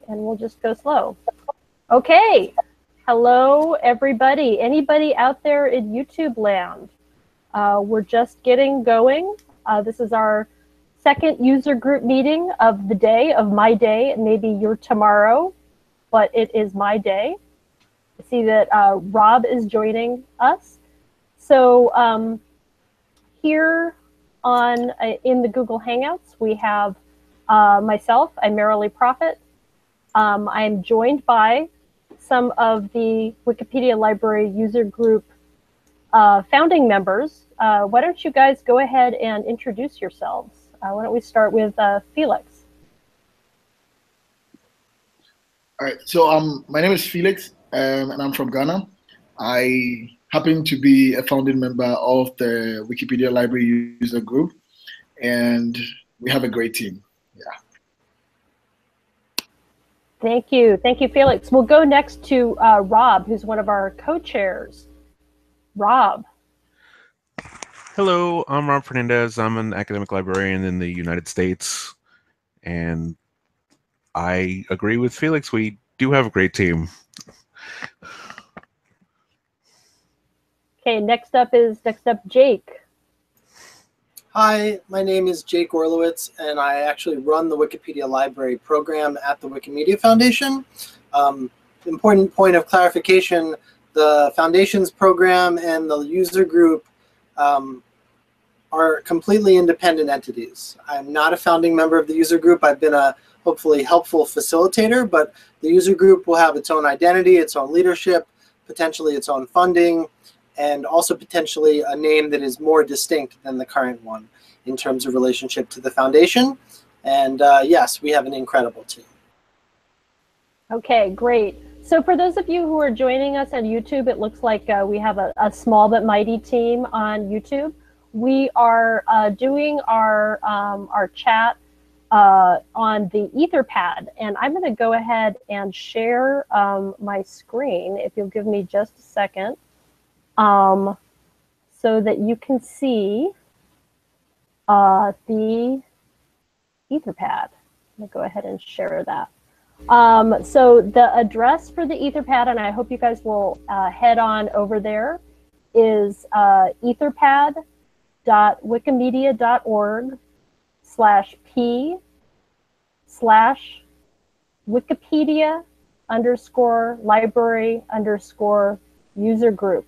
and we'll just go slow. Okay, hello everybody. Anybody out there in YouTube land? We're just getting going. This is our second user group meeting of the day, of my day, and maybe your tomorrow, but it is my day. I see that Rob is joining us. So here on in the Google Hangouts, we have myself, I'm Marilee Prophet. I'm joined by some of the Wikipedia Library user group founding members. Why don't you guys go ahead and introduce yourselves? Why don't we start with Felix? All right, so my name is Felix, and I'm from Ghana. I happen to be a founding member of the Wikipedia Library user group, and we have a great team. Yeah. Thank you, Felix. We'll go next to Rob, who's one of our co-chairs. Rob. Hello, I'm Rob Fernandez. I'm an academic librarian in the United States, and I agree with Felix. We do have a great team. Okay, next up Jake. Hi, my name is Jake Orlowitz, and I actually run the Wikipedia Library program at the Wikimedia Foundation. Important point of clarification, the Foundation's program and the user group are completely independent entities. I'm not a founding member of the user group. I've been a hopefully helpful facilitator, but the user group will have its own identity, its own leadership, potentially its own funding, and also potentially a name that is more distinct than the current one in terms of relationship to the foundation. And yes, we have an incredible team. Okay, great. So for those of you who are joining us on YouTube, it looks like we have a small but mighty team on YouTube. We are doing our chat on the Etherpad, and I'm going to go ahead and share my screen, if you'll give me just a second, so that you can see the Etherpad. I'm going to go ahead and share that. So the address for the Etherpad, and I hope you guys will head on over there, is etherpad.wikimedia.org/p/Wikipedia_library_user group.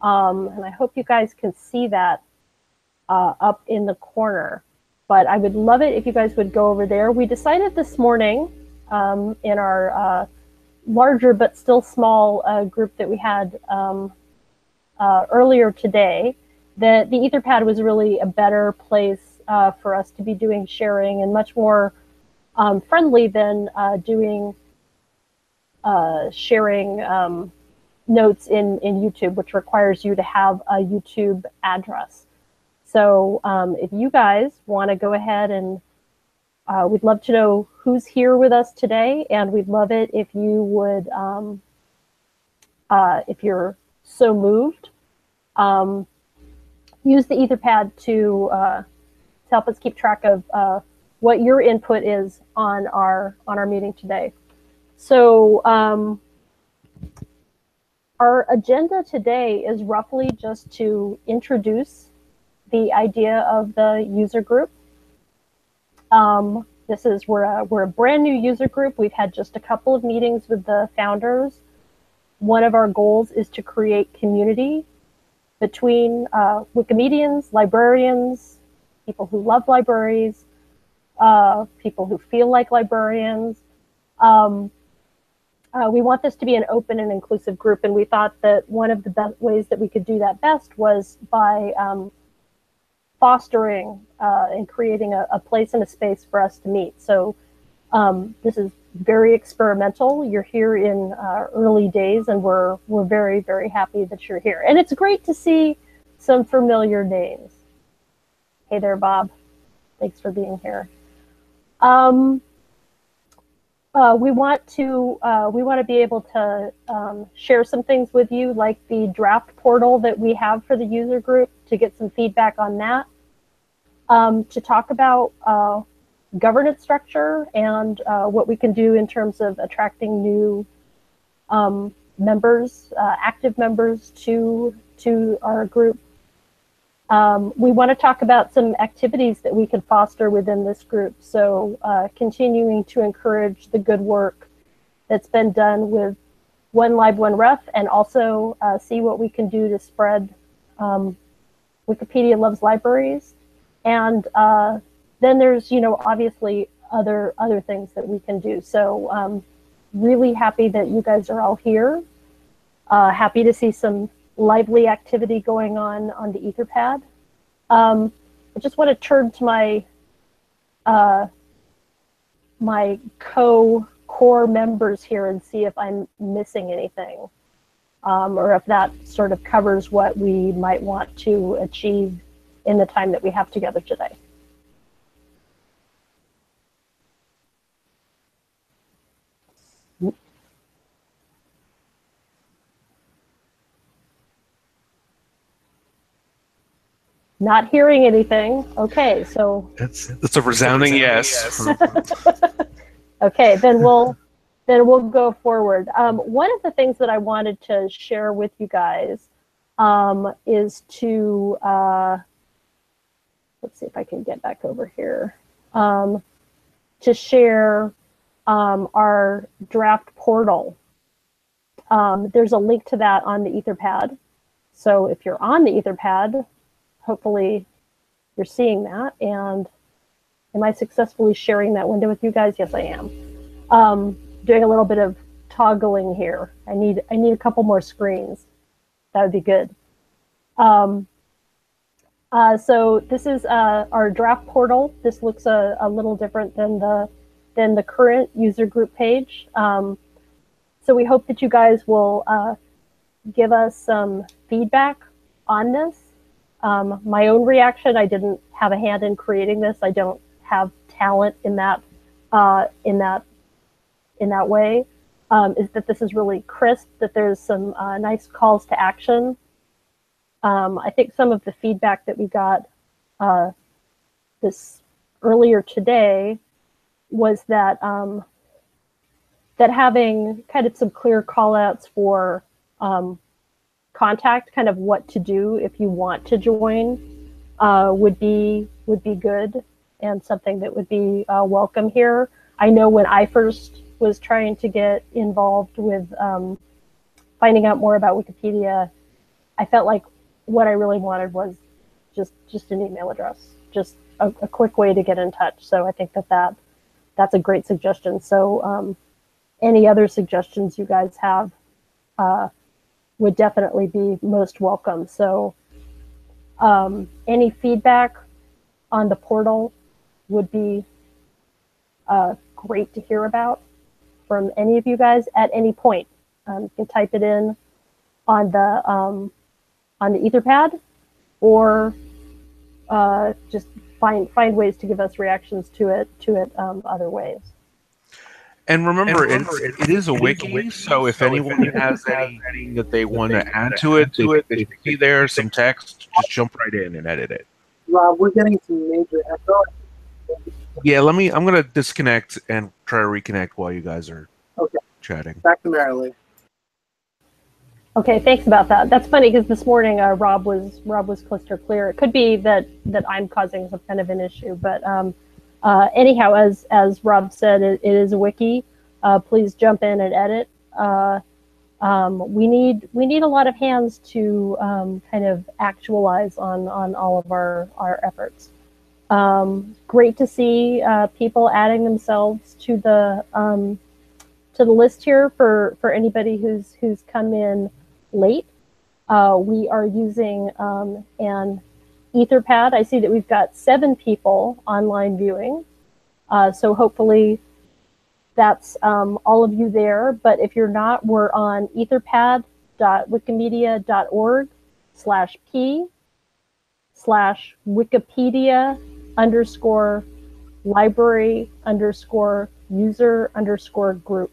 And I hope you guys can see that up in the corner. But I would love it if you guys would go over there. We decided this morning in our larger but still small group that we had earlier today that the Etherpad was really a better place for us to be doing sharing and much more friendly than doing sharing notes in YouTube, which requires you to have a YouTube address. So if you guys want to go ahead and we'd love to know who's here with us today, and we'd love it if you would, if you're so moved, use the Etherpad to help us keep track of what your input is on our meeting today. So our agenda today is roughly just to introduce the idea of the user group. We're a brand new user group. We've had just a couple of meetings with the founders. One of our goals is to create community between Wikimedians, librarians, people who love libraries, people who feel like librarians. We want this to be an open and inclusive group, and we thought that one of the best ways that we could do that best was by fostering and creating a place and a space for us to meet. So this is very experimental. You're here in early days, and we're very, very happy that you're here. And it's great to see some familiar names. Hey there, Bob. Thanks for being here. We want to be able to share some things with you, like the draft portal that we have for the user group, to get some feedback on that. To talk about governance structure and what we can do in terms of attracting new members, active members to our group. We want to talk about some activities that we can foster within this group. So continuing to encourage the good work that's been done with One Lib, One Ref, and also see what we can do to spread Wikipedia Loves Libraries. And then there's, obviously other things that we can do. So really happy that you guys are all here. Happy to see some lively activity going on the Etherpad. I just want to turn to my my core members here and see if I'm missing anything, or if that sort of covers what we might want to achieve in the time that we have together today. Not hearing anything. Okay, so it's a resounding yes. Okay, then we'll go forward. One of the things that I wanted to share with you guys is to let's see if I can get back over here, to share our draft portal. There's a link to that on the Etherpad. So if you're on the Etherpad, hopefully you're seeing that. And am I successfully sharing that window with you guys? Yes, I am. Doing a little bit of toggling here. I need a couple more screens. That would be good. So this is our draft portal. This looks a little different than the current user group page. So we hope that you guys will give us some feedback on this. My own reaction, I didn't have a hand in creating this. I don't have talent in that way. Is that this is really crisp, that there's some nice calls to action. I think some of the feedback that we got this earlier today was that that having kind of some clear call outs for contact, kind of what to do if you want to join, would be good, and something that would be welcome here. I know when I first was trying to get involved with finding out more about Wikipedia, I felt like what I really wanted was just an email address, just a quick way to get in touch. So I think that's a great suggestion. So any other suggestions you guys have would definitely be most welcome. So any feedback on the portal would be great to hear about from any of you guys at any point. You can type it in on the Etherpad, or just find ways to give us reactions to it other ways. And remember, it is a wiki, so if anyone has anything that they want to add to it, they see there some text, just jump right in and edit it. Rob, we're getting some major echo. Yeah, I'm going to disconnect and try to reconnect while you guys are chatting. Back to Marilee. Okay, thanks about that. That's funny because this morning Rob was crystal clear. It could be that I'm causing some kind of an issue, but anyhow, as Rob said, it is a wiki. Please jump in and edit. We need a lot of hands to kind of actualize on all of our efforts. Great to see people adding themselves to the list here for anybody who's come in late. We are using an Etherpad. I see that we've got 7 people online viewing. So hopefully that's all of you there. But if you're not, we're on etherpad.wikimedia.org/p/Wikipedia_library_user_group.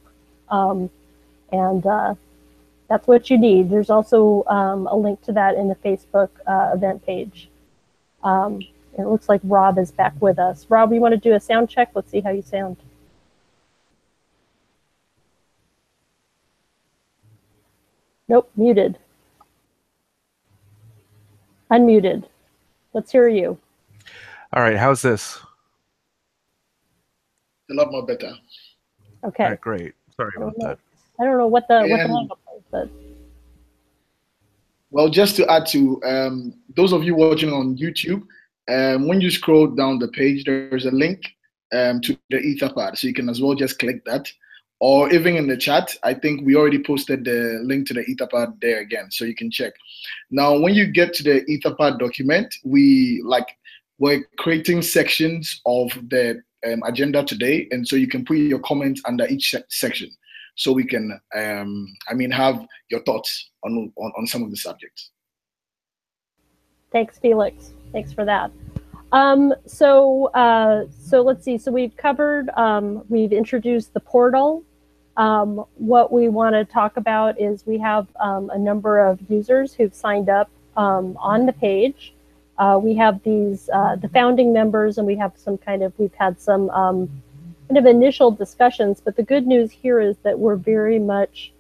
And that's what you need. There's also a link to that in the Facebook event page. it looks like Rob is back with us. Rob, you want to do a sound check? Let's see how you sound. Nope, muted. Unmuted. Let's hear you. All right, how's this? A lot more better. Okay. All right, great. Sorry about that. I don't know what the hang-up was, but well, just to add to those of you watching on YouTube, when you scroll down the page, there's a link to the Etherpad, so you can as well just click that. Or even in the chat, I think we already posted the link to the Etherpad there again, so you can check. Now, when you get to the Etherpad document, we're creating sections of the agenda today, and so you can put your comments under each section, so we can, have your thoughts on some of the subjects. Thanks, Felix. Thanks for that. So let's see. So we've covered, we've introduced the portal. What we want to talk about is we have a number of users who've signed up on the page. We have these, the founding members, and we have we've had some kind of initial discussions, but the good news here is that we're very much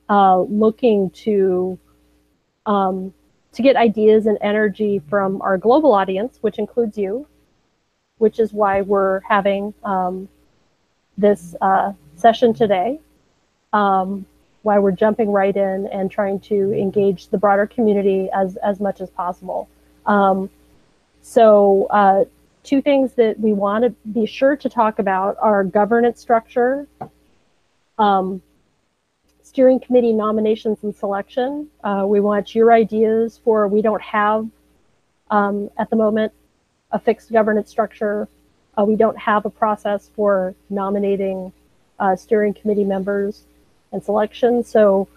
looking to get ideas and energy from our global audience, which includes you, which is why we're having this session today, why we're jumping right in and trying to engage the broader community as much as possible. Two things that we want to be sure to talk about are governance structure, steering committee nominations and selection. We want your ideas for, we don't have, at the moment, a fixed governance structure. We don't have a process for nominating steering committee members and selection. So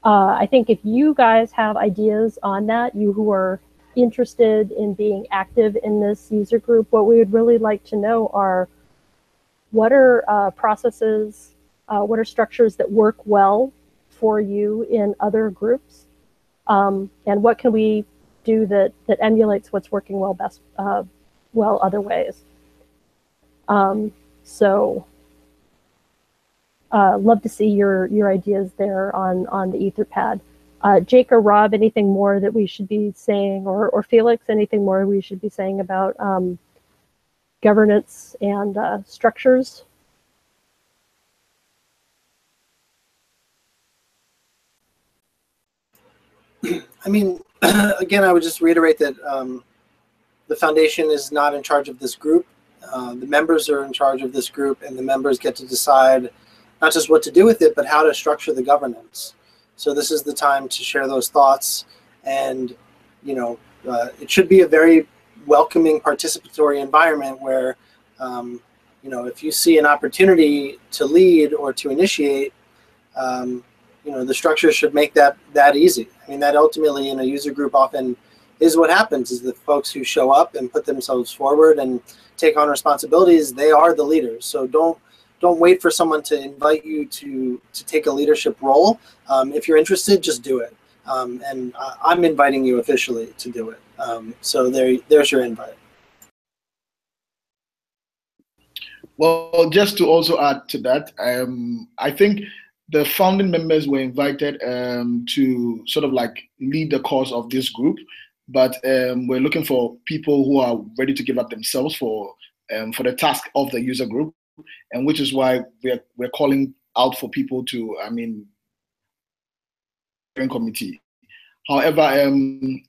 I think if you guys have ideas on that, you who are interested in being active in this user group, what we would really like to know are what are processes, what are structures that work well for you in other groups, and what can we do that emulates what's working well other ways. Love to see your ideas there on the Etherpad. Jake or Rob, anything more that we should be saying, or Felix, anything more we should be saying about governance and structures? I mean, again, I would just reiterate that the foundation is not in charge of this group. The members are in charge of this group, and the members get to decide not just what to do with it, but how to structure the governance. So this is the time to share those thoughts, and it should be a very welcoming, participatory environment where, if you see an opportunity to lead or to initiate, the structure should make that easy. I mean, that ultimately in a user group often is what happens, is the folks who show up and put themselves forward and take on responsibilities, they are the leaders. So don't wait for someone to invite you to take a leadership role. If you're interested, just do it. And I'm inviting you officially to do it. So there's your invite. Well, just to also add to that, I think the founding members were invited to sort of like lead the cause of this group, but we're looking for people who are ready to give up themselves for the task of the user group, and which is why we're calling out for people to, committee. However,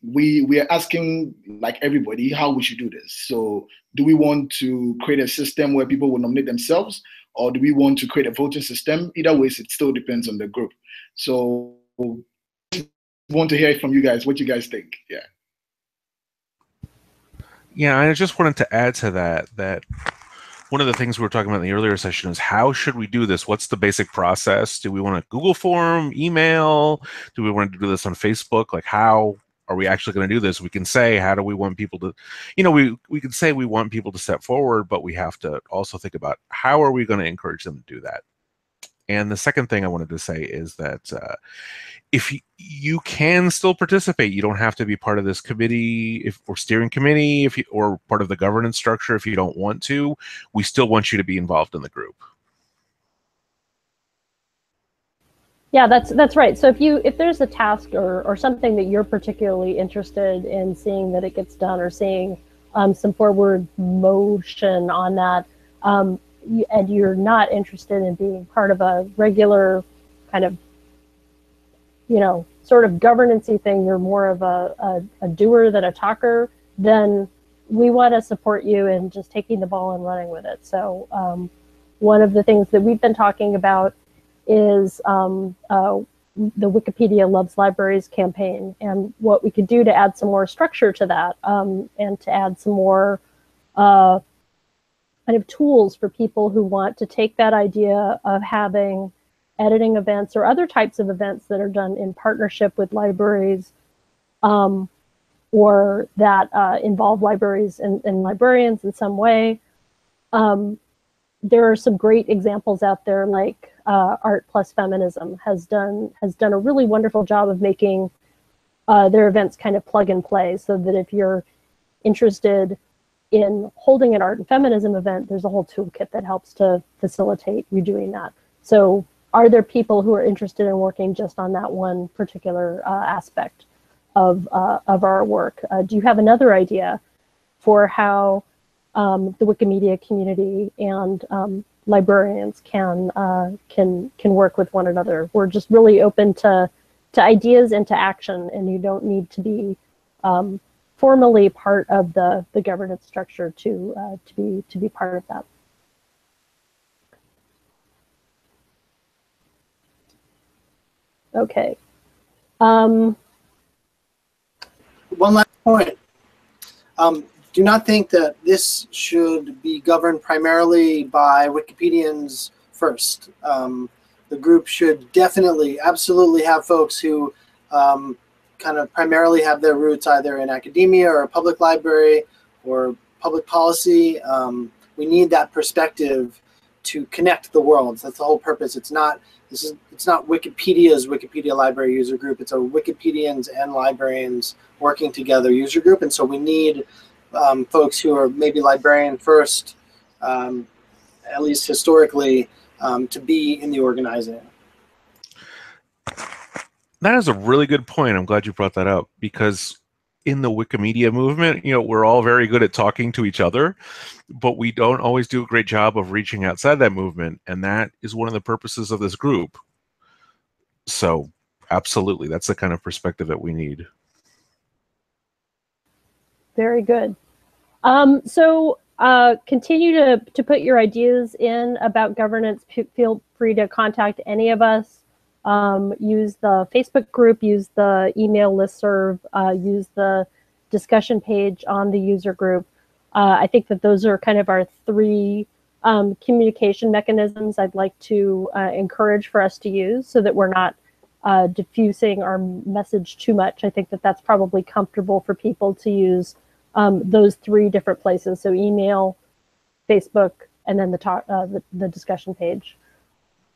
we are asking, like everybody, how we should do this. So do we want to create a system where people will nominate themselves, or do we want to create a voting system? Either way, it still depends on the group. So I want to hear from you guys, what you guys think. Yeah. Yeah, I just wanted to add to that one of the things we were talking about in the earlier session is how should we do this? What's the basic process? Do we want a Google form, email? Do we want to do this on Facebook? Like, how are we actually going to do this? We can say, how do we want people to, we can say we want people to step forward, but we have to also think about how are we going to encourage them to do that? And the second thing I wanted to say is that if you can still participate, you don't have to be part of this committee or steering committee or part of the governance structure if you don't want to. We still want you to be involved in the group. Yeah, that's right. So if there's a task or something that you're particularly interested in seeing that it gets done, or seeing some forward motion on that, and you're not interested in being part of a regular kind of, sort of governance-y thing, you're more of a doer than a talker, then we want to support you in just taking the ball and running with it. So one of the things that we've been talking about is the Wikipedia Loves Libraries campaign, and what we could do to add some more structure to that, and to add some more kind of tools for people who want to take that idea of having editing events or other types of events that are done in partnership with libraries, or that involve libraries and librarians in some way. There are some great examples out there, like Art Plus Feminism has done a really wonderful job of making their events kind of plug and play, so that if you're interested in holding an art and feminism event, there's a whole toolkit that helps to facilitate you doing that. So are there people who are interested in working just on that one particular aspect of our work? Do you have another idea for how the Wikimedia community and librarians can work with one another? We're just really open to ideas and to action, and you don't need to be formally part of the governance structure to be part of that. Okay. One last point. Do not think that this should be governed primarily by Wikipedians first. The group should definitely, absolutely have folks who kind of primarily have their roots either in academia or a public library or public policy. We need that perspective to connect the worlds. That's the whole purpose. It's not Wikipedia's Wikipedia library user group. It's a Wikipedians and librarians working together user group. And so we need folks who are maybe librarian first, at least historically, to be in the organizing. That is a really good point. I'm glad you brought that up, because in the Wikimedia movement, we're all very good at talking to each other, but we don't always do a great job of reaching outside that movement, and that is one of the purposes of this group. So absolutely, that's the kind of perspective that we need. Very good. So continue to put your ideas in about governance. Feel free to contact any of us. Use the Facebook group, use the email listserv, use the discussion page on the user group. I think that those are kind of our three communication mechanisms I'd like to encourage for us to use, so that we're not diffusing our message too much. I think that that's probably comfortable for people to use those three different places. So email, Facebook, and then the discussion page.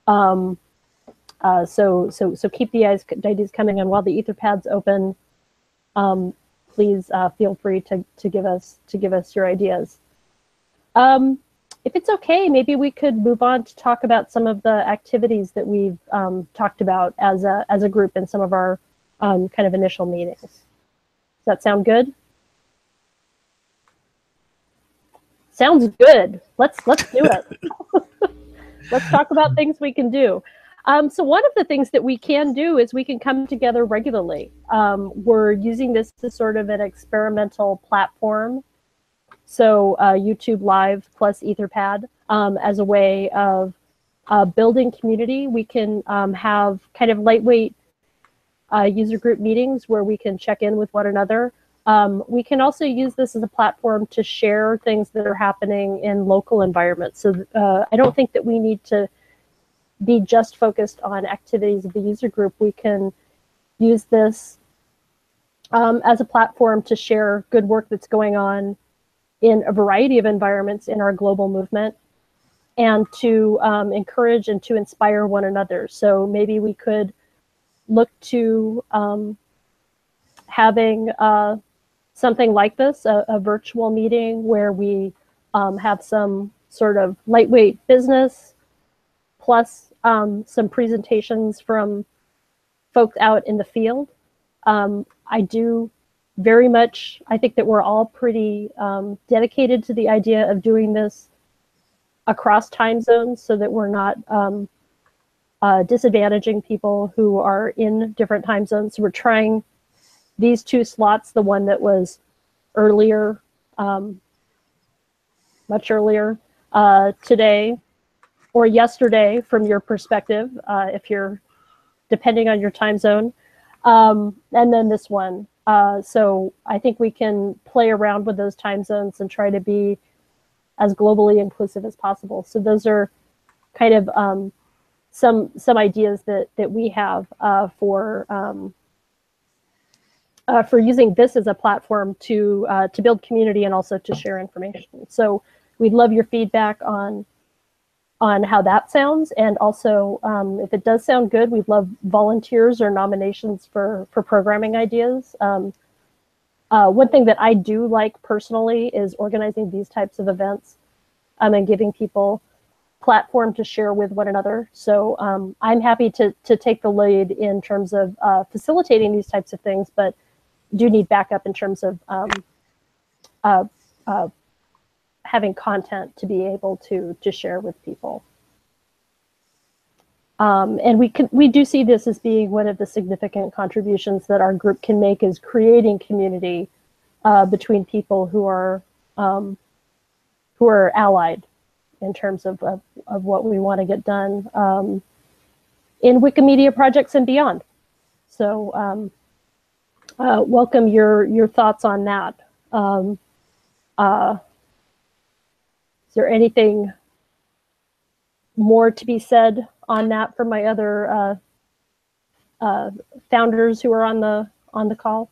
So keep the ideas coming, and while the Etherpad's open, please feel free to give us your ideas. If it's okay, maybe we could move on to talk about some of the activities that we've talked about as a group in some of our kind of initial meetings. Does that sound good? Sounds good. Let's do it. Let's talk about things we can do. So one of the things that we can do is we can come together regularly. We're using this as sort of an experimental platform. So YouTube Live plus Etherpad as a way of building community. We can have kind of lightweight user group meetings where we can check in with one another. We can also use this as a platform to share things that are happening in local environments. So I don't think that we need to be just focused on activities of the user group. We can use this as a platform to share good work that's going on in a variety of environments in our global movement. and to encourage and to inspire one another. So maybe we could look to having something like this, a virtual meeting where we have some sort of lightweight business plus some presentations from folks out in the field. I do very much, I think that we're all pretty dedicated to the idea of doing this across time zones so that we're not disadvantaging people who are in different time zones. So we're trying these two slots, the one that was earlier, much earlier today or yesterday from your perspective, if you're depending on your time zone, and then this one. So I think we can play around with those time zones and try to be as globally inclusive as possible. So those are kind of some ideas that we have for using this as a platform to build community and also to share information. So we'd love your feedback on how that sounds, and also if it does sound good, we'd love volunteers or nominations for programming ideas. One thing that I do like personally is organizing these types of events and giving people platform to share with one another. So I'm happy to take the lead in terms of facilitating these types of things, but do need backup in terms of having content to be able to share with people. And we do see this as being one of the significant contributions that our group can make, is creating community between people who are allied in terms of what we want to get done in Wikimedia projects and beyond. So welcome your thoughts on that. Is there anything more to be said on that from my other founders who are on the call?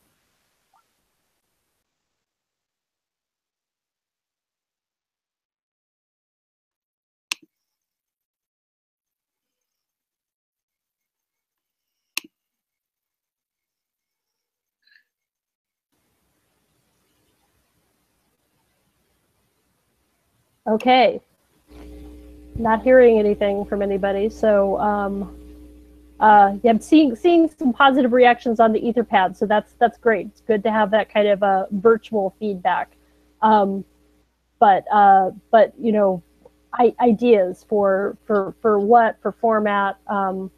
Okay, not hearing anything from anybody. So yeah, I'm seeing some positive reactions on the Etherpad. So that's great. It's good to have that kind of virtual feedback. But you know, ideas for format, you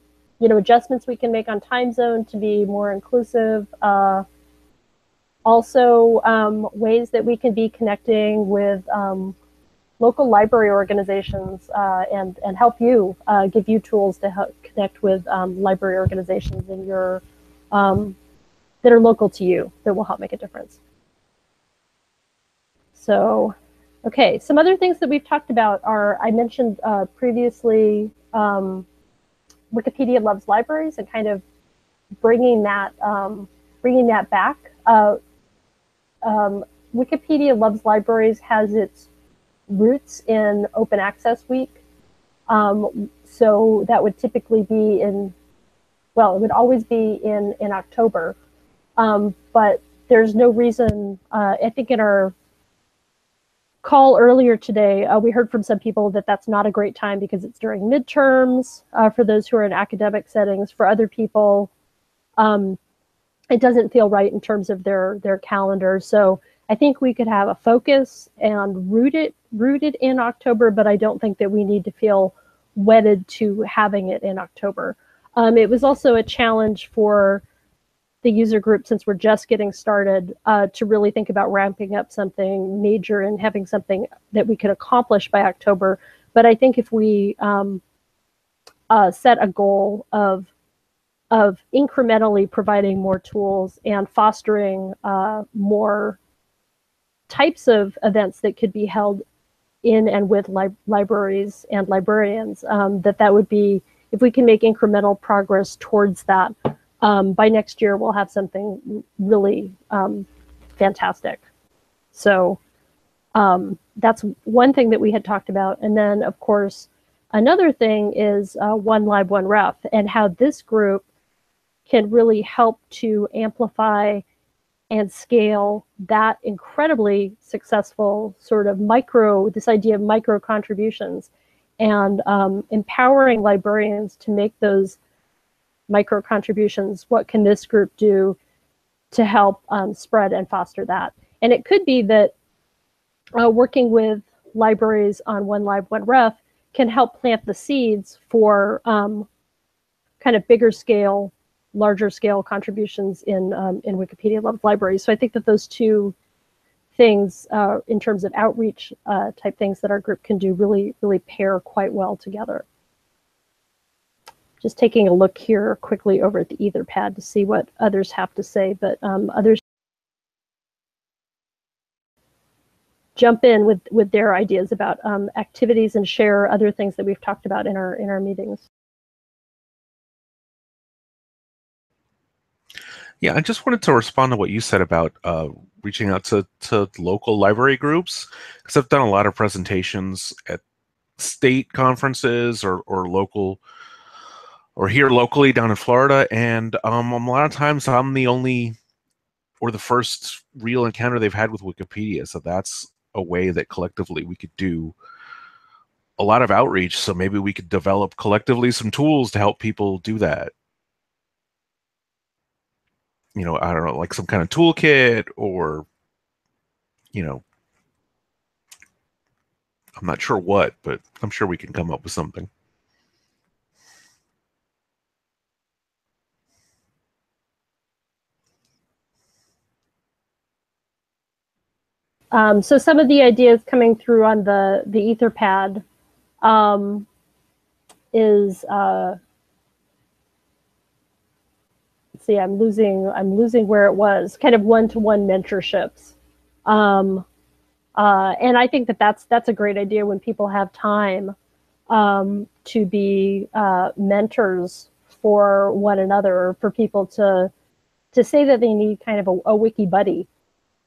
know, adjustments we can make on time zone to be more inclusive. Also, ways that we can be connecting with local library organizations and help you, give you tools to help connect with library organizations in your that are local to you, that will help make a difference. So, okay, some other things that we've talked about are, I mentioned previously, Wikipedia loves libraries and kind of bringing that back. Wikipedia loves libraries has its roots in Open Access Week. So that would typically be in, well, it would always be in October. But there's no reason, I think in our call earlier today, we heard from some people that that's not a great time because it's during midterms for those who are in academic settings. For other people, it doesn't feel right in terms of their calendar. So I think we could have a focus and root it in October, but I don't think that we need to feel wedded to having it in October. It was also a challenge for the user group, since we're just getting started, to really think about ramping up something major and having something that we could accomplish by October. But I think if we set a goal of incrementally providing more tools and fostering more types of events that could be held in and with libraries and librarians, that would be, if we can make incremental progress towards that, by next year we'll have something really fantastic. So that's one thing that we had talked about. And then, of course, another thing is One Lib, One Ref, and how this group can really help to amplify and scale that incredibly successful sort of this idea of micro contributions, and empowering librarians to make those micro contributions. What can this group do to help spread and foster that? And it could be that working with libraries on One Lib, One Ref can help plant the seeds for kind of bigger scale, larger scale contributions in Wikipedia libraries. So I think that those two things, in terms of outreach type things that our group can do, really pair quite well together. Just taking a look here quickly over at the Etherpad to see what others have to say, but others jump in with their ideas about activities and share other things that we've talked about in our meetings. Yeah, I just wanted to respond to what you said about reaching out to local library groups, because I've done a lot of presentations at state conferences or local, or here locally down in Florida, and a lot of times I'm the only or the first real encounter they've had with Wikipedia. So that's a way that collectively we could do a lot of outreach. So maybe we could develop collectively some tools to help people do that. You know, I don't know, like some kind of toolkit, or, you know, I'm not sure what, but I'm sure we can come up with something. So some of the ideas coming through on the Etherpad is let's see, I'm losing where it was, kind of one-to-one mentorships. And I think that that's a great idea when people have time to be mentors for one another, or for people to say that they need kind of a wiki buddy.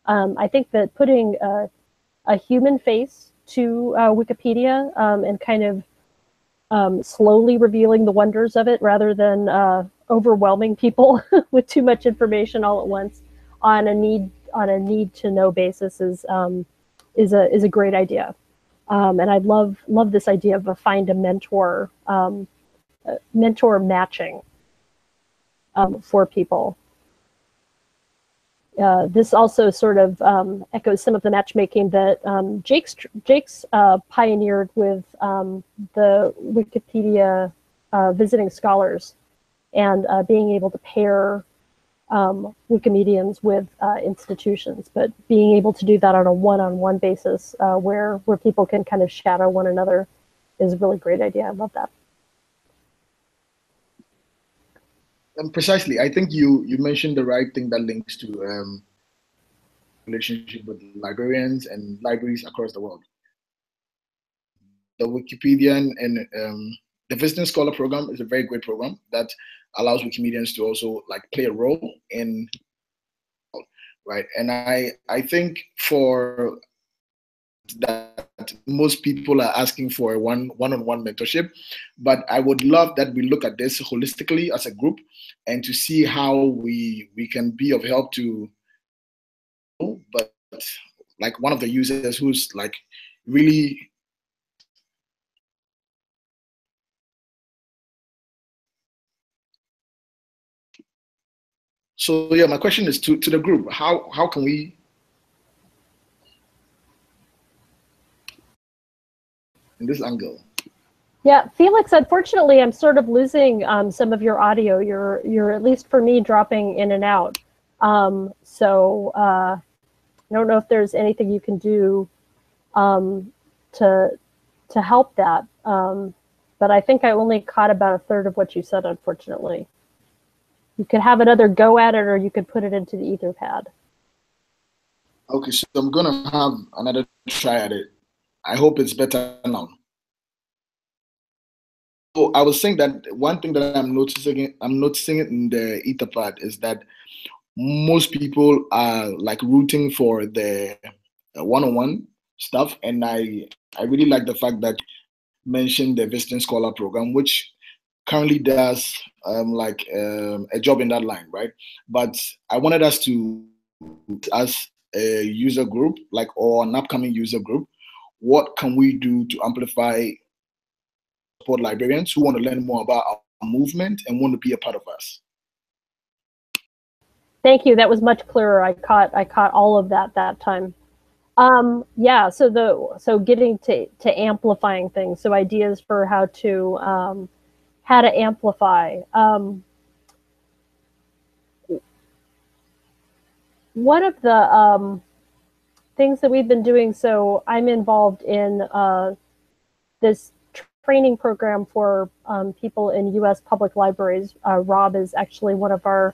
I think that putting a human face to Wikipedia and kind of slowly revealing the wonders of it, rather than overwhelming people with too much information all at once on a need to know basis, is a great idea. And I love this idea of a find a mentor matching for people. This also sort of echoes some of the matchmaking that Jake's pioneered with the Wikipedia visiting scholars, and being able to pair Wikimedians with institutions, but being able to do that on a one-on-one basis, where people can kind of shadow one another, is a really great idea. I love that. Precisely. I think you mentioned the right thing that links to relationship with librarians and libraries across the world. The Wikipedian and the Visiting Scholar program is a very great program that allows Wikimedians to also like play a role in, right? And I think for that, most people are asking for a one-on-one mentorship, but I would love that we look at this holistically as a group, and to see how we can be of help to, but like one of the users who's like really so. Yeah, my question is to the group, how can we in this angle? Yeah, Felix, unfortunately, I'm sort of losing some of your audio. You're at least for me dropping in and out. So I don't know if there's anything you can do to help that. But I think I only caught about a third of what you said, unfortunately. You could have another go at it, or you could put it into the Etherpad. Okay, so I'm gonna have another try at it. I hope it's better now. So I was saying that one thing that I'm noticing it in the Etherpad is that most people are like rooting for the one-on-one, stuff. And I really like the fact that you mentioned the visiting scholar program, which currently does a job in that line, right? But I wanted us to, as a user group, or an upcoming user group, what can we do to amplify support librarians who want to learn more about our movement and want to be a part of us? Thank you. That was much clearer. I caught all of that time. Yeah. So getting to amplifying things. So ideas for how to amplify. One of the things that we've been doing. So I'm involved in this training program for people in U.S. public libraries. Rob is actually one of our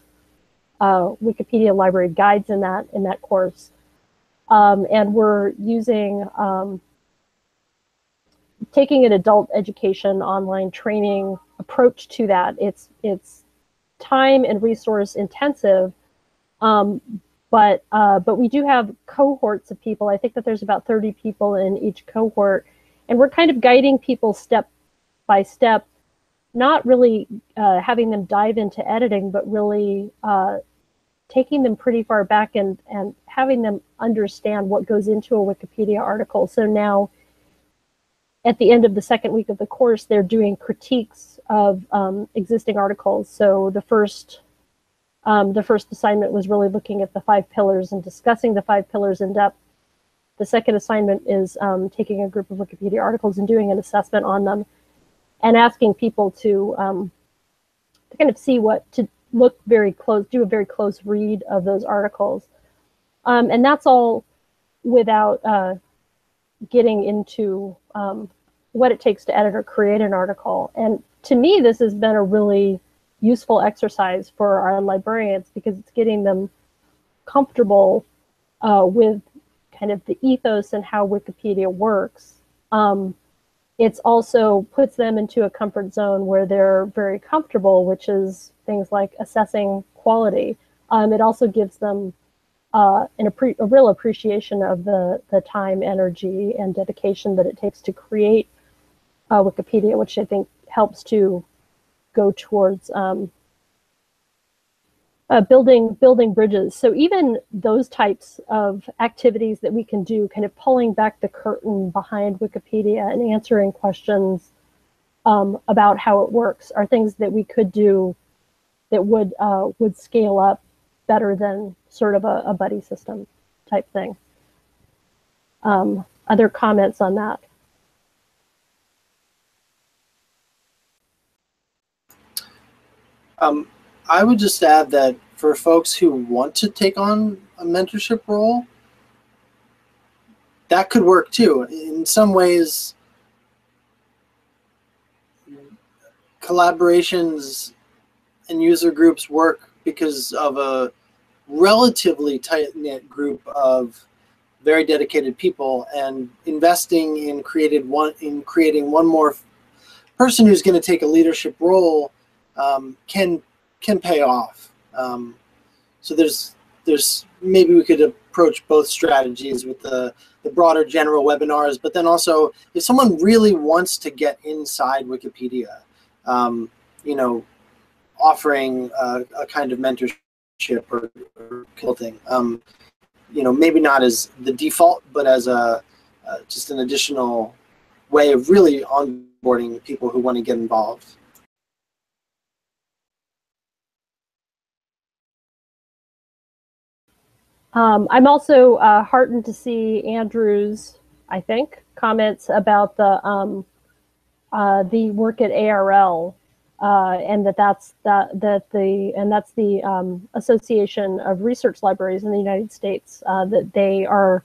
Wikipedia library guides in that course, and we're using taking an adult education online training approach to that. It's time and resource intensive, but we do have cohorts of people. I think that there's about 30 people in each cohort, and we're kind of guiding people step by step, not really having them dive into editing, but really taking them pretty far back and having them understand what goes into a Wikipedia article. So now, at the end of the second week of the course, they're doing critiques of existing articles. So the first assignment was really looking at the 5 pillars and discussing the 5 pillars in depth. The second assignment is taking a group of Wikipedia articles and doing an assessment on them, and asking people to kind of see to look very close, do a very close read of those articles. And that's all without getting into what it takes to edit or create an article. And to me, this has been a really useful exercise for our librarians, because it's getting them comfortable with kind of the ethos and how Wikipedia works. It's also puts them into a comfort zone where they're very comfortable, which is things like assessing quality. It also gives them a real appreciation of the time, energy, and dedication that it takes to create Wikipedia, which I think helps to go towards building bridges. So even those types of activities that we can do, kind of pulling back the curtain behind Wikipedia and answering questions about how it works, are things that we could do that would scale up better than sort of a buddy system type thing. Other comments on that? I would just add that for folks who want to take on a mentorship role, that could work too. In some ways, collaborations and user groups work because of a relatively tight-knit group of very dedicated people, and investing in creating one more person who's going to take a leadership role can pay off. So there's maybe we could approach both strategies with the broader general webinars, but then also if someone really wants to get inside Wikipedia, offering a kind of mentorship or consulting, maybe not as the default, but as just an additional way of really onboarding people who want to get involved. I'm also heartened to see Andrew's, I think, comments about the work at ARL, and that's the Association of Research Libraries in the United States, that they are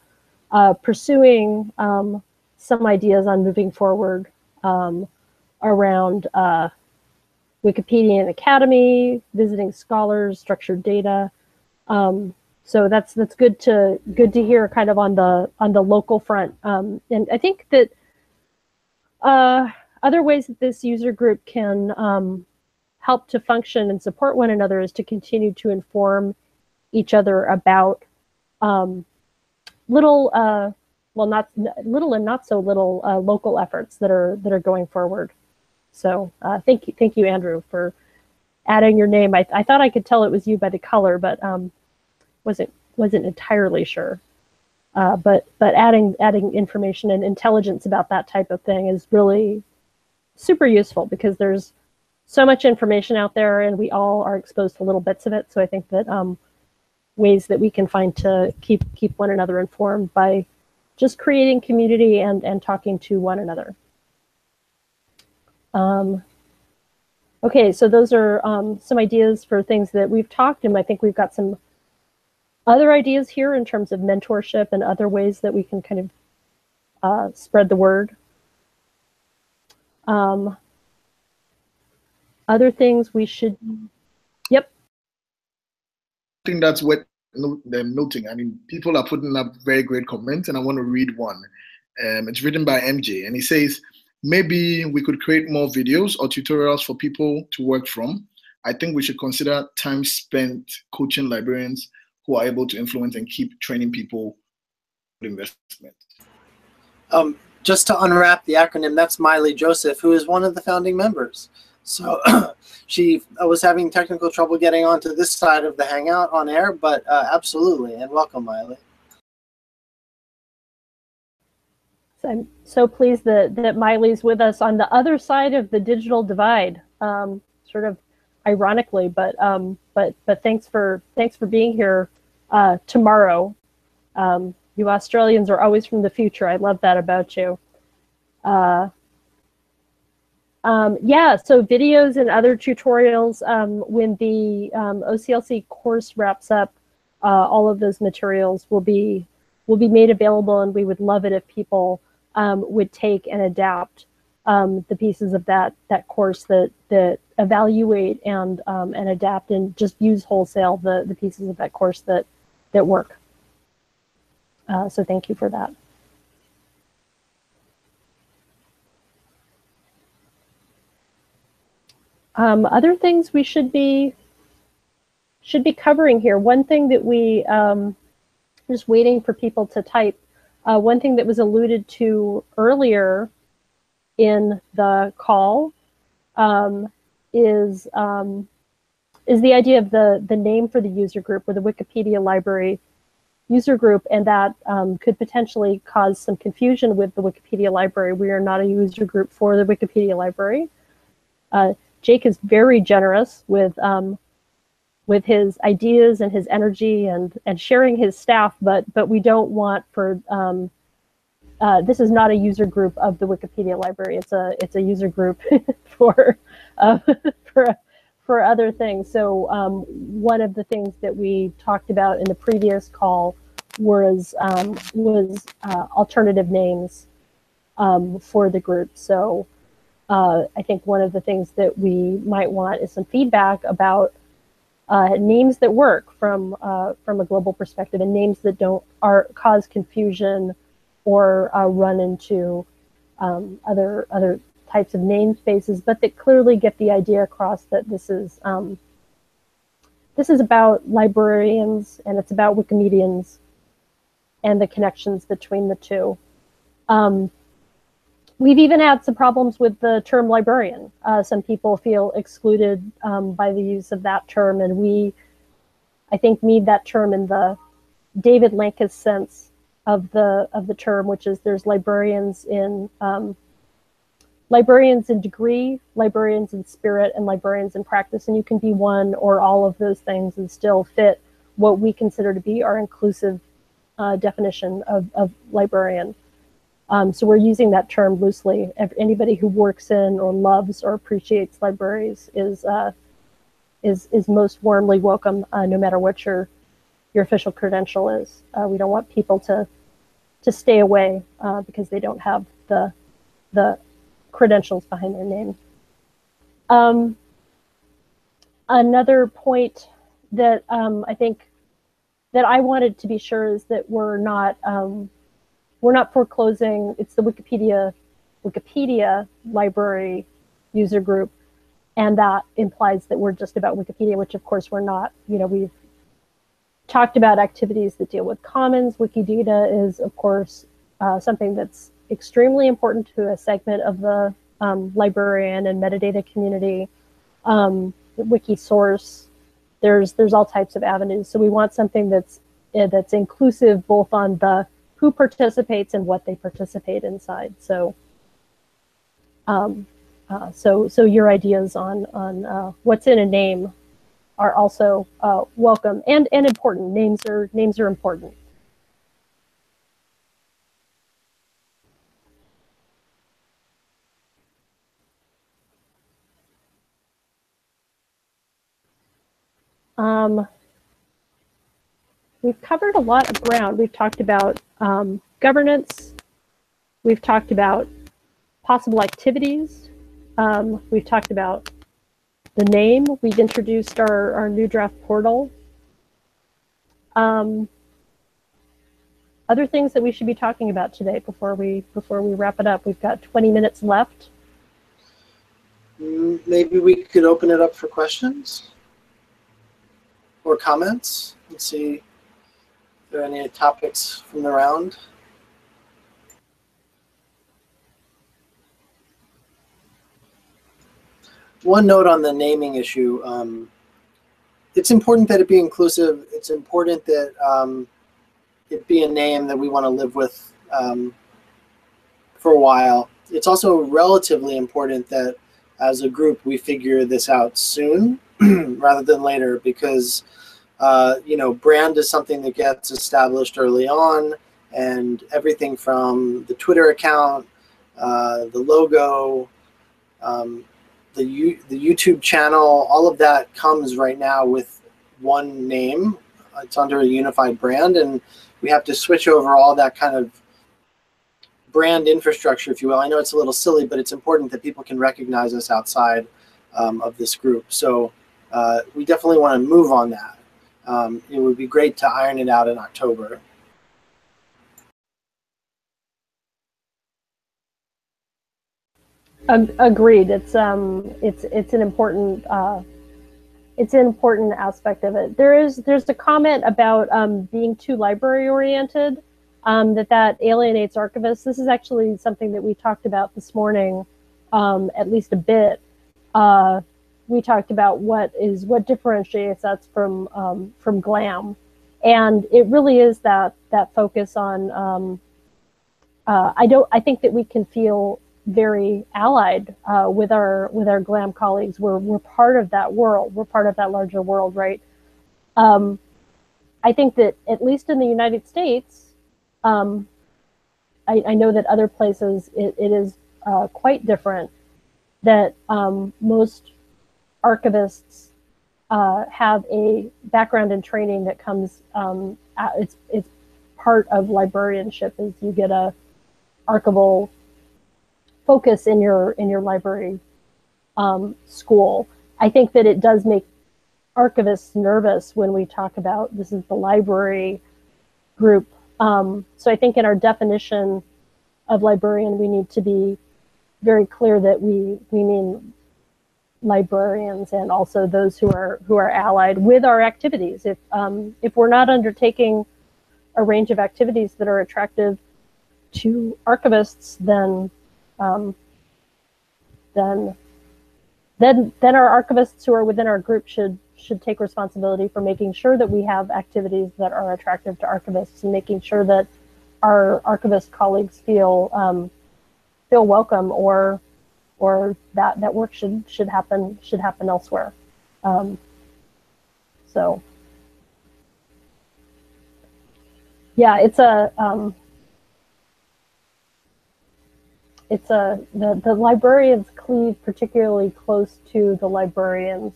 pursuing some ideas on moving forward around Wikipedia and Academy, visiting scholars, structured data. So that's good to hear, kind of on the local front. And I think that other ways that this user group can help to function and support one another is to continue to inform each other about little well, not little and not so little local efforts that are going forward. So thank you, Andrew, for adding your name. I thought I could tell it was you by the color, but wasn't entirely sure. But adding information and intelligence about that type of thing is really super useful, because there's so much information out there and we all are exposed to little bits of it. So I think that ways that we can find to keep one another informed by just creating community and talking to one another. Okay, so those are some ideas for things that we've talked, and I think we've got some other ideas here in terms of mentorship and other ways that we can kind of spread the word. Other things we should, yep. I think that's what them noting. I mean, people are putting up very great comments, and I want to read one. It's written by MJ, and he says, maybe we could create more videos or tutorials for people to work from. I think we should consider time spent coaching librarians who are able to influence and keep training people with investment. Just to unwrap the acronym, that's Miley Joseph, who is one of the founding members. So she was having technical trouble getting onto this side of the Hangout on air, but absolutely, and welcome, Miley. So I'm so pleased that Miley's with us on the other side of the digital divide, sort of ironically, but thanks for being here tomorrow. You Australians are always from the future. I love that about you. Yeah, so videos and other tutorials, when the OCLC course wraps up, all of those materials will be made available, and we would love it if people would take and adapt the pieces of that course that evaluate and adapt, and just use wholesale the pieces of that course that work. So thank you for that. Other things we should be covering here. One thing that we just waiting for people to type. One thing that was alluded to earlier in the call is the idea of the name for the user group, or the Wikipedia library user group, and that could potentially cause some confusion with the Wikipedia library. We are not a user group for the Wikipedia library. Jake is very generous with his ideas and his energy and sharing his staff, but we don't want for this is not a user group of the Wikipedia library. It's a user group for other things. So one of the things that we talked about in the previous call was alternative names for the group. So I think one of the things that we might want is some feedback about names that work from a global perspective, and names that don't cause confusion or run into other types of namespaces, but that clearly get the idea across that this is about librarians, and it's about Wikimedians and the connections between the two. We've even had some problems with the term librarian. Some people feel excluded by the use of that term, and we, I think, need that term in the David Lanka's sense of the term, which is there's librarians in degree, librarians in spirit, and librarians in practice, and you can be one or all of those things and still fit what we consider to be our inclusive definition of librarian. So we're using that term loosely. Anybody who works in or loves or appreciates libraries is most warmly welcome, no matter what your official credential is. We don't want people to stay away because they don't have the credentials behind their name. Another point that I think that I wanted to be sure is that we're not foreclosing. It's the Wikipedia library user group, and that implies that we're just about Wikipedia, which of course we're not. You know, we've talked about activities that deal with commons. Wikidata is of course something that's extremely important to a segment of the librarian and metadata community. Wiki source, there's all types of avenues. So we want something that's inclusive both on the who participates and what they participate inside. So so your ideas on what's in a name are also welcome and important. Names are important. We've covered a lot of ground. We've talked about governance. We've talked about possible activities. We've talked about the name. We've introduced our new draft portal. Other things that we should be talking about today before we wrap it up. We've got 20 minutes left. Maybe we could open it up for questions or comments and see if there are any topics from the round. One note on the naming issue. It's important that it be inclusive. It's important that it be a name that we want to live with for a while. It's also relatively important that as a group we figure this out soon rather than later, because brand is something that gets established early on, and everything from the Twitter account, the logo, the YouTube channel, all of that comes right now with one name. It's under a unified brand, and we have to switch over all that kind of brand infrastructure, if you will. I know it's a little silly, but it's important that people can recognize us outside of this group. So we definitely want to move on that. It would be great to iron it out in October. Agreed. It's an important aspect of it. There's a comment about being too library oriented, that alienates archivists. This is actually something that we talked about this morning, at least a bit. We talked about what differentiates us from GLAM, and it really is that focus on. I think that we can feel very allied with our GLAM colleagues. We're part of that world. We're part of that larger world, right? I think that at least in the United States, I know that other places it is quite different. That most archivists have a background and training that comes. It's part of librarianship. Is you get a archival focus in your library school. I think that it does make archivists nervous when we talk about this is the library group. So I think in our definition of librarian, we need to be very clear that we mean librarians and also those who are allied with our activities. If we're not undertaking a range of activities that are attractive to archivists, then our archivists who are within our group should take responsibility for making sure that we have activities that are attractive to archivists and making sure that our archivist colleagues feel welcome or that work should happen elsewhere. So yeah, the librarians cleave particularly close to the librarians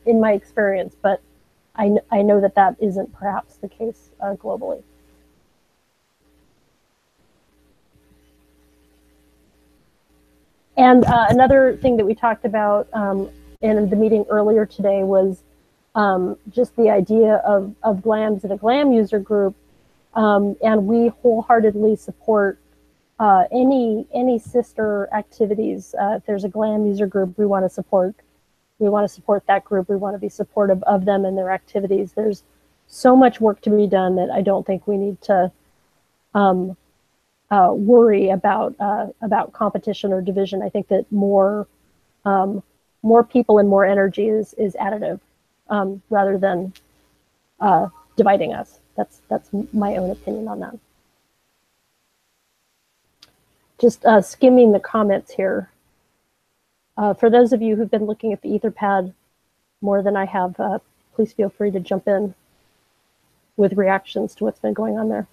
in my experience, but I know that isn't perhaps the case globally. And another thing that we talked about in the meeting earlier today was just the idea of GLAMs in a GLAM user group, and we wholeheartedly support any sister activities. If there's a GLAM user group, we want to support that group. We want to be supportive of them and their activities. There's so much work to be done that I don't think we need to worry about competition or division. I think that more people and more energy is additive rather than dividing us. That's my own opinion on that. Just skimming the comments here. For those of you who've been looking at the Etherpad more than I have, please feel free to jump in with reactions to what's been going on there.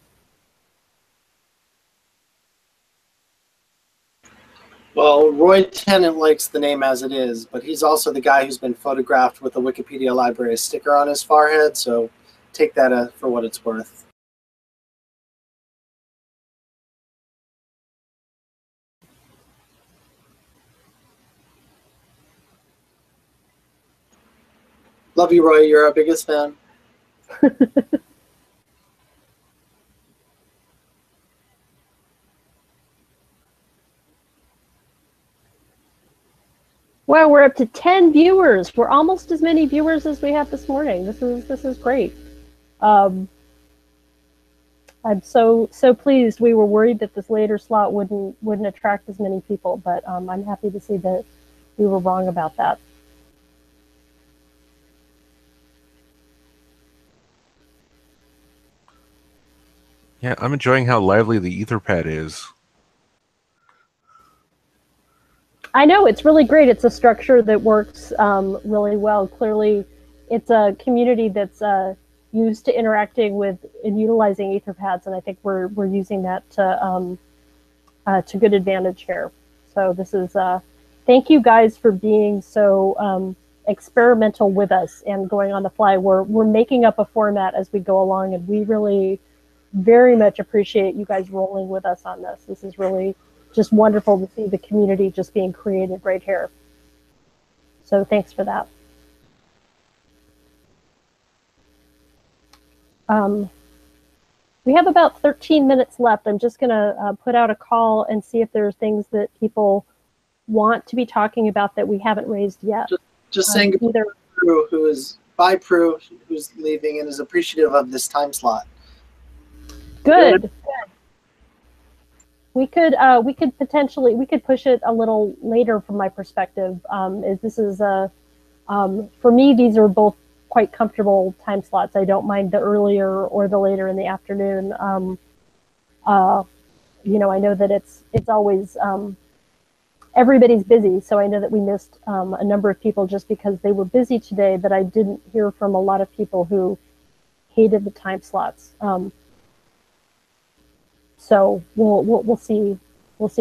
Well, Roy Tennant likes the name as it is, but he's also the guy who's been photographed with a Wikipedia library sticker on his forehead, so take that for what it's worth. Love you, Roy. You're our biggest fan. Wow, we're up to 10 viewers. We're almost as many viewers as we had this morning. This is great. I'm so pleased. We were worried that this later slot wouldn't attract as many people, but I'm happy to see that we were wrong about that. Yeah, I'm enjoying how lively the Etherpad is. I know, it's really great. It's a structure that works really well. Clearly, it's a community that's used to interacting with and utilizing Etherpads, and I think we're using that to good advantage here. So this is thank you guys for being so experimental with us and going on the fly. We're making up a format as we go along, and we really very much appreciate you guys rolling with us on this. This is really just wonderful to see the community just being created right here. So thanks for that. We have about 13 minutes left. I'm just gonna put out a call and see if there are things that people want to be talking about that we haven't raised yet. Just saying goodbye to Prue, who's leaving and is appreciative of this time slot. Good. We could potentially push it a little later from my perspective. This is for me, these are both quite comfortable time slots. I don't mind the earlier or the later in the afternoon. You know, I know that it's always everybody's busy, so I know that we missed a number of people just because they were busy today, but I didn't hear from a lot of people who hated the time slots. So we'll see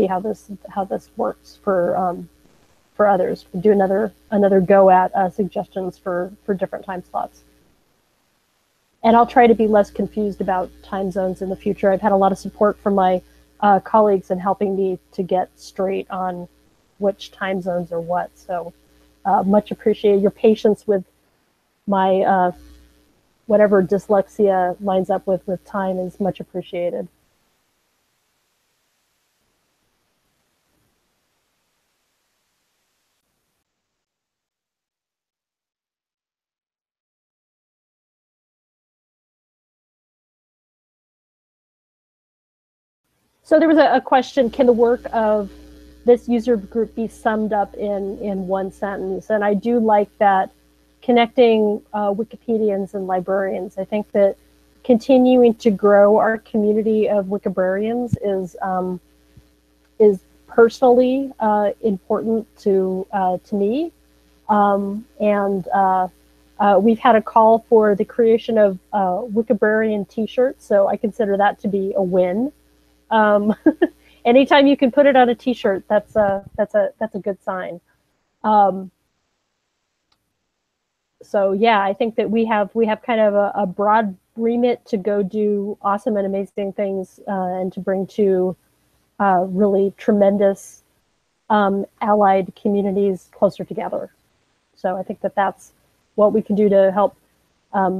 how this works for others. We'll do another go at suggestions for different time slots. And I'll try to be less confused about time zones in the future. I've had a lot of support from my colleagues in helping me to get straight on which time zones are what. So much appreciated. Your patience with my whatever dyslexia lines up with time is much appreciated. So there was a question, can the work of this user group be summed up in one sentence? And I do like that, connecting Wikipedians and librarians. I think that continuing to grow our community of Wikibrarians is personally important to me. We've had a call for the creation of Wikibrarian t-shirts, so I consider that to be a win. Anytime you can put it on a t-shirt, that's a good sign. So yeah, I think that we have kind of a broad remit to go do awesome and amazing things and to bring to really tremendous allied communities closer together. So I think that that's what we can do to help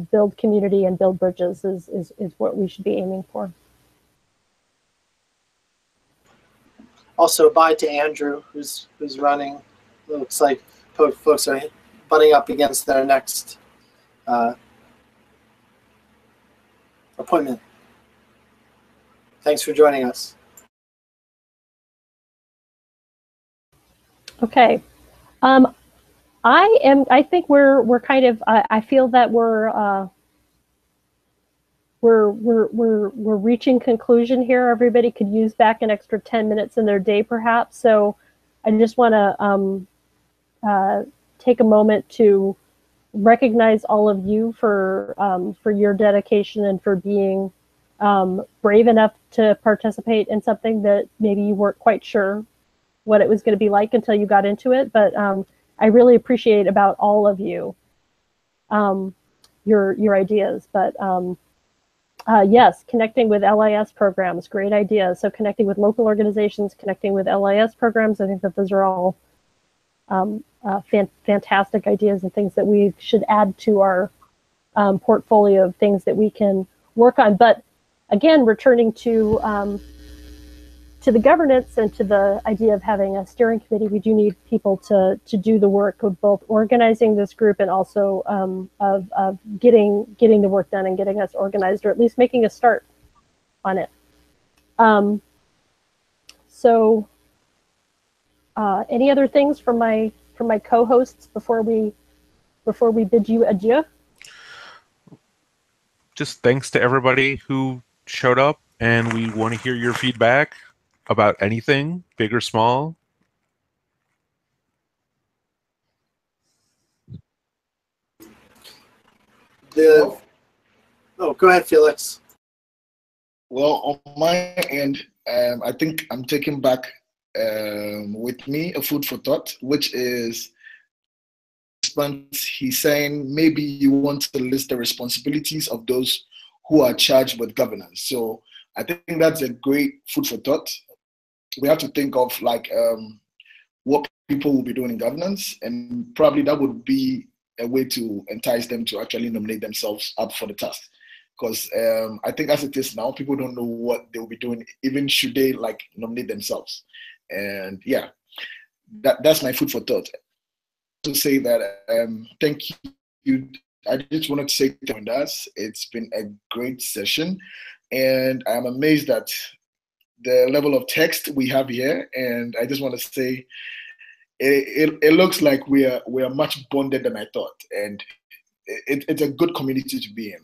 build community and build bridges is what we should be aiming for. Also, bye to Andrew, who's running. Looks like folks are butting up against their next appointment. Thanks for joining us. Okay. I think we're kind of. I feel that we're reaching conclusion here. Everybody could use back an extra 10 minutes in their day, perhaps. So, I just want to take a moment to recognize all of you for your dedication and for being brave enough to participate in something that maybe you weren't quite sure what it was going to be like until you got into it. But I really appreciate about all of you your ideas. But yes, connecting with LIS programs, great idea. So connecting with local organizations, connecting with LIS programs, I think that those are all fantastic ideas and things that we should add to our portfolio of things that we can work on. But again, returning to the governance and to the idea of having a steering committee, we do need people to do the work of both organizing this group and also of getting the work done and getting us organized, or at least making a start on it. So any other things from my co-hosts before we bid you adieu? Just thanks to everybody who showed up, and we want to hear your feedback about anything, big or small. Oh, go ahead, Felix. Well, on my end, I think I'm taking back with me a food for thought, which is he's saying maybe you want to list the responsibilities of those who are charged with governance. So I think that's a great food for thought. We have to think of like what people will be doing in governance, and probably that would be a way to entice them to actually nominate themselves up for the task. Because I think as it is now, people don't know what they'll be doing, even should they like nominate themselves. And yeah, that's my food for thought. To say that thank you. I just wanted to say thank you, us. It's been a great session, and I'm amazed at the level of text we have here. And I just want to say it looks like we are much bonded than I thought, and it's a good community to be in.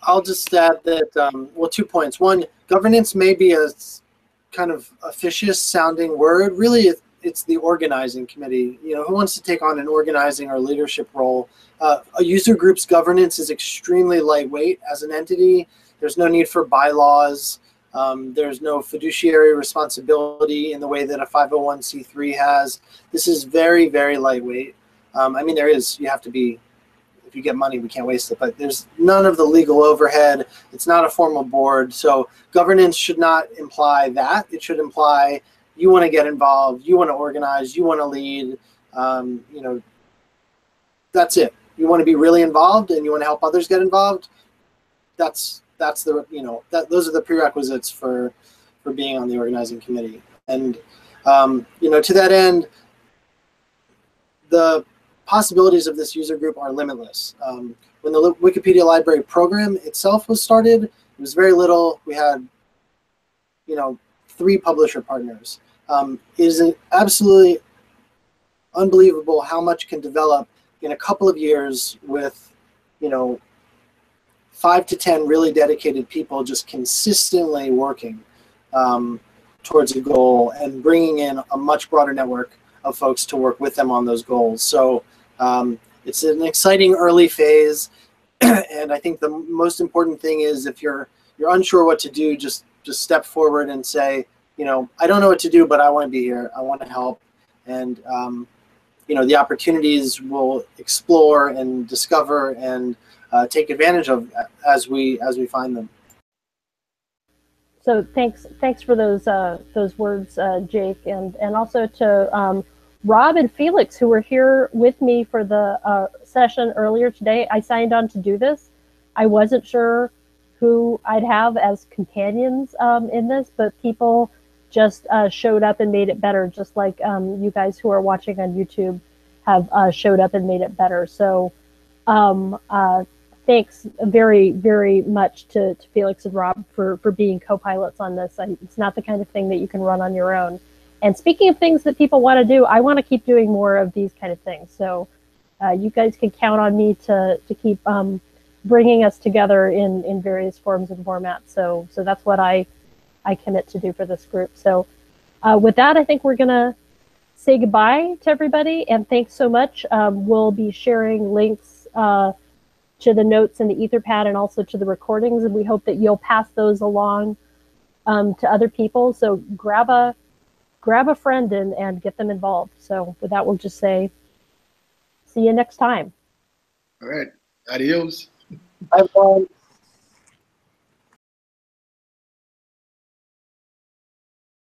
I'll just add that, well, 2 points. One, governance may be a kind of officious sounding word. Really, it's the organizing committee. You know, who wants to take on an organizing or leadership role? A user group's governance is extremely lightweight as an entity. There's no need for bylaws. There's no fiduciary responsibility in the way that a 501c3 has. This is very, very lightweight. I mean, there is, you have to be, if you get money, we can't waste it, but there's none of the legal overhead. It's not a formal board. So governance should not imply that. It should imply you want to get involved, you want to organize, you want to lead. You know, that's it. You want to be really involved and you want to help others get involved. That's the, you know, those are the prerequisites for being on the organizing committee. And, you know, to that end, the possibilities of this user group are limitless. When the Wikipedia library program itself was started, it was very little. We had, you know, 3 publisher partners. It is absolutely unbelievable how much can develop in a couple of years with, you know, 5 to 10 really dedicated people just consistently working towards a goal and bringing in a much broader network of folks to work with them on those goals. So it's an exciting early phase, and I think the most important thing is if you're unsure what to do, just step forward and say, you know, I don't know what to do, but I want to be here. I want to help, and you know, the opportunities we'll explore and discover and take advantage of as we find them. So thanks for those words, Jake, and also to Rob and Felix, who were here with me for the session earlier today. I signed on to do this. I wasn't sure who I'd have as companions in this, but people just showed up and made it better, just like you guys who are watching on YouTube have showed up and made it better. So thanks very, very much to Felix and Rob for being co-pilots on this. It's not the kind of thing that you can run on your own. And speaking of things that people want to do, I want to keep doing more of these kind of things. So you guys can count on me to keep bringing us together in various forms and formats. So that's what I commit to do for this group. So with that, I think we're going to say goodbye to everybody, and thanks so much. We'll be sharing links to the notes in the Etherpad and also to the recordings, and we hope that you'll pass those along to other people. So grab a friend and get them involved. So with that, we'll just say, see you next time. All right. Adios. Bye, everyone.